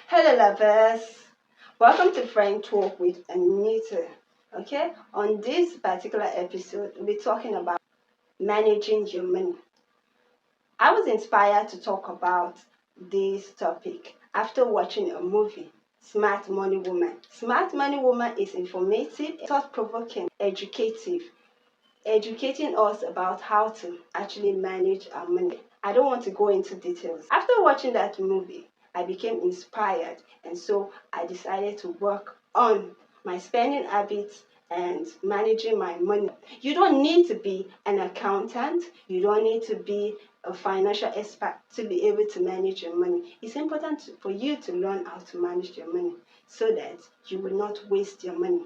Hello, lovers. Welcome to Friend Talk with Anita. Okay, on this particular episode, we'll be talking about managing your money. I was inspired to talk about this topic after watching a movie, Smart Money Woman. Smart Money Woman is informative, thought provoking, educative, educating us about how to actually manage our money. I don't want to go into details. After watching that movie, I became inspired, and so I decided to work on my spending habits and managing my money. You don't need to be an accountant, you don't need to be a financial expert to be able to manage your money. It's important for you to learn how to manage your money so that you will not waste your money.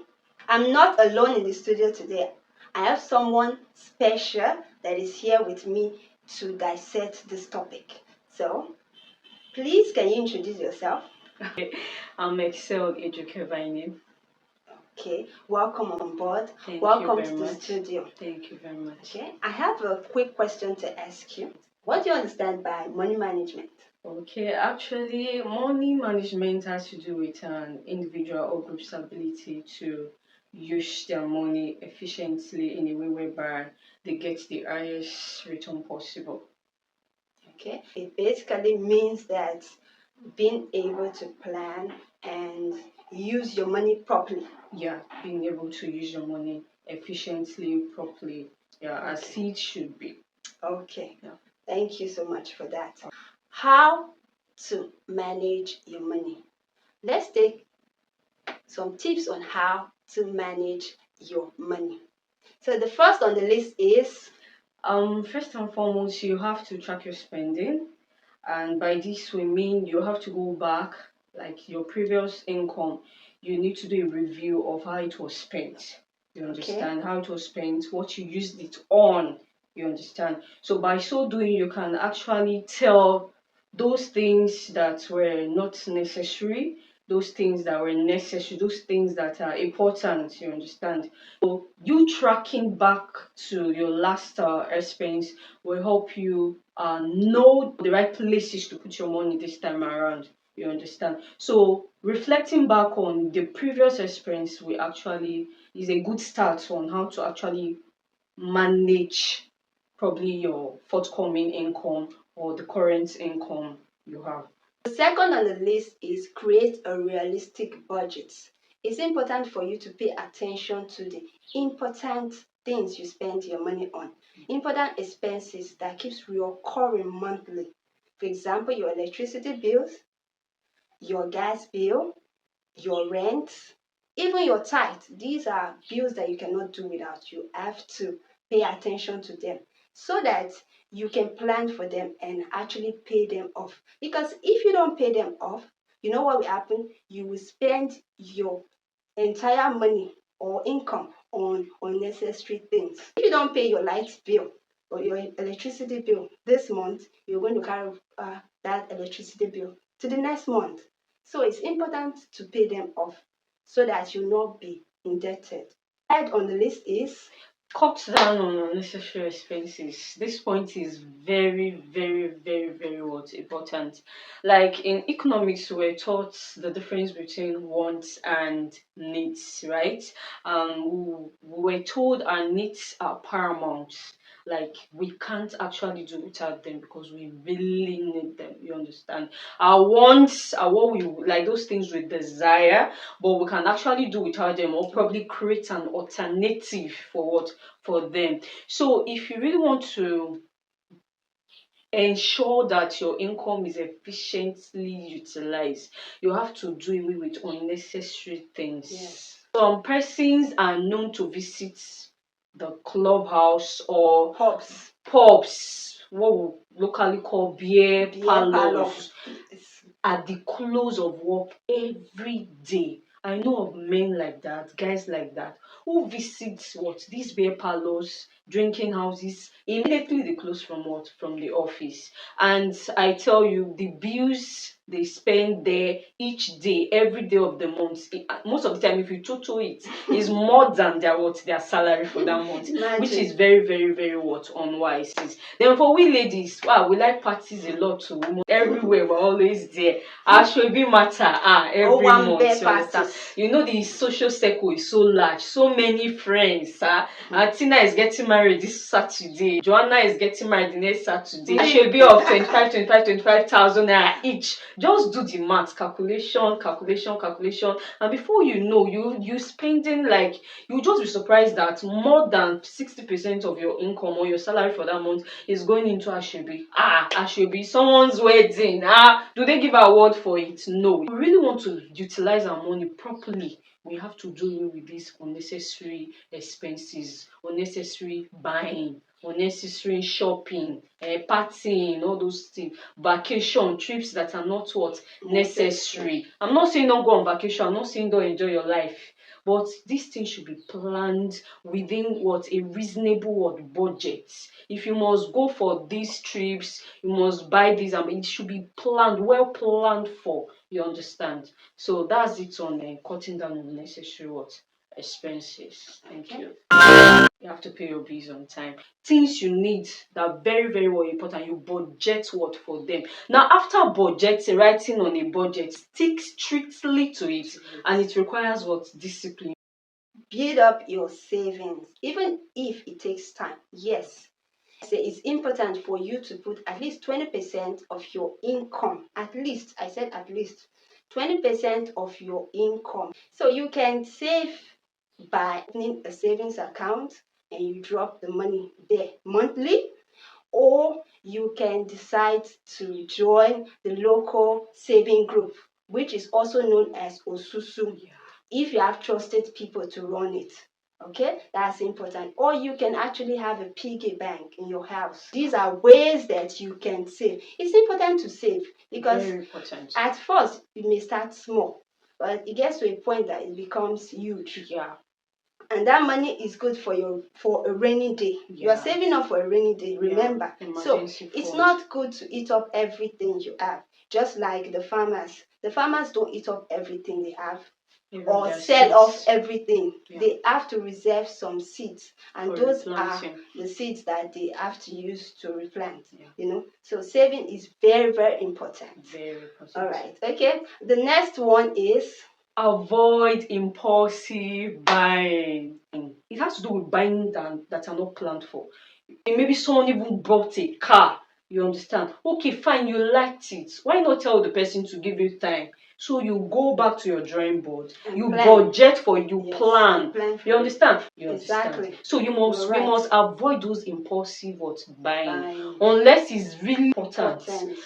I'm not alone in the studio today. I have someone special that is here with me to dissect this topic. So, please, can you introduce yourself? I'm Excel Ejuke by name. Okay, welcome on board. Thank Welcome you to very the much. studio. Thank you very much. Okay, I have a quick question to ask you. What do you understand by money management? Okay, actually, money management has to do with an individual or group's ability to use their money efficiently in a way whereby they get the highest return possible. Okay, it basically means that being able to plan and use your money properly. Yeah, being able to use your money efficiently, properly, as Okay. it should be. Okay. Yeah. Thank you so much for that. How to manage your money. Let's take some tips on how to manage your money. So the first on the list is First and foremost, you have to track your spending, and by this we mean you have to go back, like your previous income. You need to do a review of how it was spent. You understand how it was spent, what you used it on. You understand. So by so doing, you can actually tell those things that were not necessary, those things that were necessary, those things that are important. You understand. So you tracking back to your last expense will help you know the right places to put your money this time around. You understand? So reflecting back on the previous experience, we actually is a good start on how to actually manage probably your forthcoming income or the current income you have. the second on the list is create a realistic budget. It's important for you to pay attention to the important things you spend your money on. Important expenses that keeps recurring monthly. For example, your electricity bills, your gas bill, your rent, even your tithe. These are bills that you cannot do without. You have to pay attention to them so that you can plan for them and actually pay them off. Because if you don't pay them off, you know what will happen? You will spend your entire money or income on unnecessary things. If you don't pay your light bill or your electricity bill this month, you're going to carry that electricity bill to the next month. So it's important to pay them off so that you'll not be indebted. Third on the list is Cut down on unnecessary expenses. This point is very, very, very, very what important. Like in economics, we're taught the difference between wants and needs, right? We were told our needs are paramount. Like we can't actually do without them because we really need them. You understand? Our wants are what we like, those things we desire, but we can actually do without them or probably create an alternative for what for them. So if you really want to ensure that your income is efficiently utilized, you have to do away with unnecessary things. yes, Some persons are known to visit the clubhouse or pubs, pubs, what we locally call beer beer parlor. parlors, Yes. at the close of work every day. I know of men like that, guys like that, who visit what these beer parlors drinking houses. Immediately they close from what? From the office. And I tell you, the bills they spend there each day, every day of the month, most of the time, if you total it, is more than their salary for that month, which is very, very, very what unwise. Then for we ladies, wow, we like parties a lot too. Everywhere we're always there. Ashwebi matter every month. You know the social circle is so large, so many friends. Tina is getting married this Saturday. Joanna is getting married the next Saturday. Ashwebi of 25,000 naira each. Just do the math, calculation, and before you know, you spending like, you just be surprised that more than 60% of your income or your salary for that month is going into Ashwebi. Ashwebi, someone's wedding. Do they give award for it? No. We really want to utilize our money properly. We have to do away with these unnecessary expenses, unnecessary buying, unnecessary shopping, partying, all those things, vacation, trips that are not what necessary. I'm not saying don't go on vacation. I'm not saying don't enjoy your life. But these things should be planned within what a reasonable budget. If you must go for these trips, you must buy these. It should be planned, well planned for. You understand? So that's it on cutting down on unnecessary expenses. Thank you. You have to pay your bills on time. Things you need that are very, very important, you budget for them. Now, after budgeting, writing on a budget, stick strictly to it, and it requires discipline. Build up your savings, even if it takes time. Yes, it's important for you to put at least 20% of your income. At least, I said at least 20% of your income. So you can save by opening a savings account and you drop the money there monthly, or you can decide to join the local saving group, which is also known as Osusu, if you have trusted people to run it. Okay, that's important. Or you can actually have a piggy bank in your house. These are ways that you can save. It's important to save because at first you may start small, but it gets to a point that it becomes huge. And that money is good for a rainy day. You are saving up for a rainy day, remember. So it's not good to eat up everything you have. Just like the farmers don't eat up everything they have or sell off everything. They have to reserve some seeds, and those are the seeds that they have to use to replant. So saving is very, very important. All right, okay. The next one is avoid impulsive buying. It has to do with buying that are not planned for. Maybe someone even bought a car. You understand? Okay, fine, you liked it. Why not tell the person to give you time? So you go back to your drawing board. You budget for it. You plan. You understand? Exactly. So we must avoid those impulsive buying unless it's really important.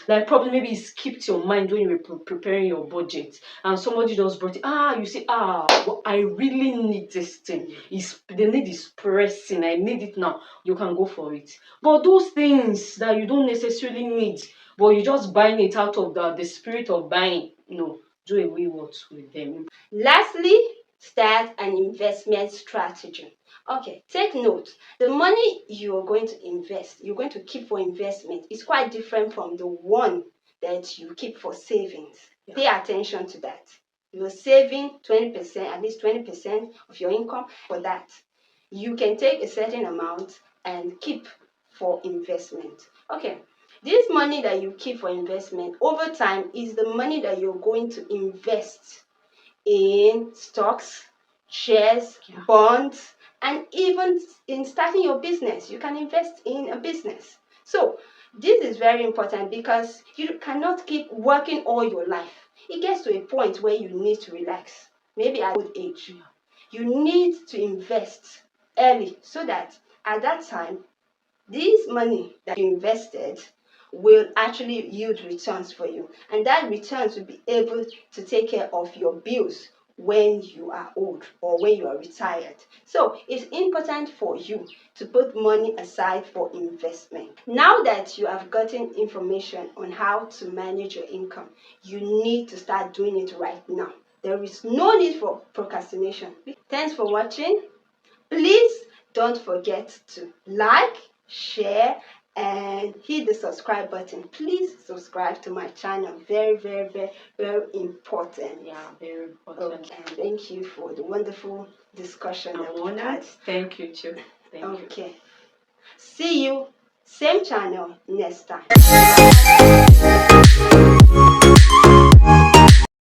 Like probably maybe it skipped your mind when you were preparing your budget and somebody just brought it. You say, I really need this thing. The need is pressing. I need it now. You can go for it. But those things that you don't necessarily need, but you're just buying it out of the spirit of buying, do away with them. Lastly, start an investment strategy. Okay, take note. The money you're going to invest, you're going to keep for investment, is quite different from the one that you keep for savings. Pay attention to that. You're saving 20%, at least 20% of your income for that. You can take a certain amount and keep for investment. Okay, this money that you keep for investment over time is the money that you're going to invest in stocks, shares, bonds, and even in starting your business. You can invest in a business. So this is very important because you cannot keep working all your life. It gets to a point where you need to relax, maybe at old age. You need to invest early so that at that time, this money that you invested will actually yield returns for you, and that returns will be able to take care of your bills when you are old or when you are retired. So it's important for you to put money aside for investment. Now that you have gotten information on how to manage your income, you need to start doing it right now. There is no need for procrastination. Thanks for watching. Please Don't forget to like, share, and hit the subscribe button. Please subscribe to my channel. Very, very, very, very important. Yeah, very important. Okay, and thank you for the wonderful discussion that we had. Thank you too. Thank you. Okay. See you, same channel next time.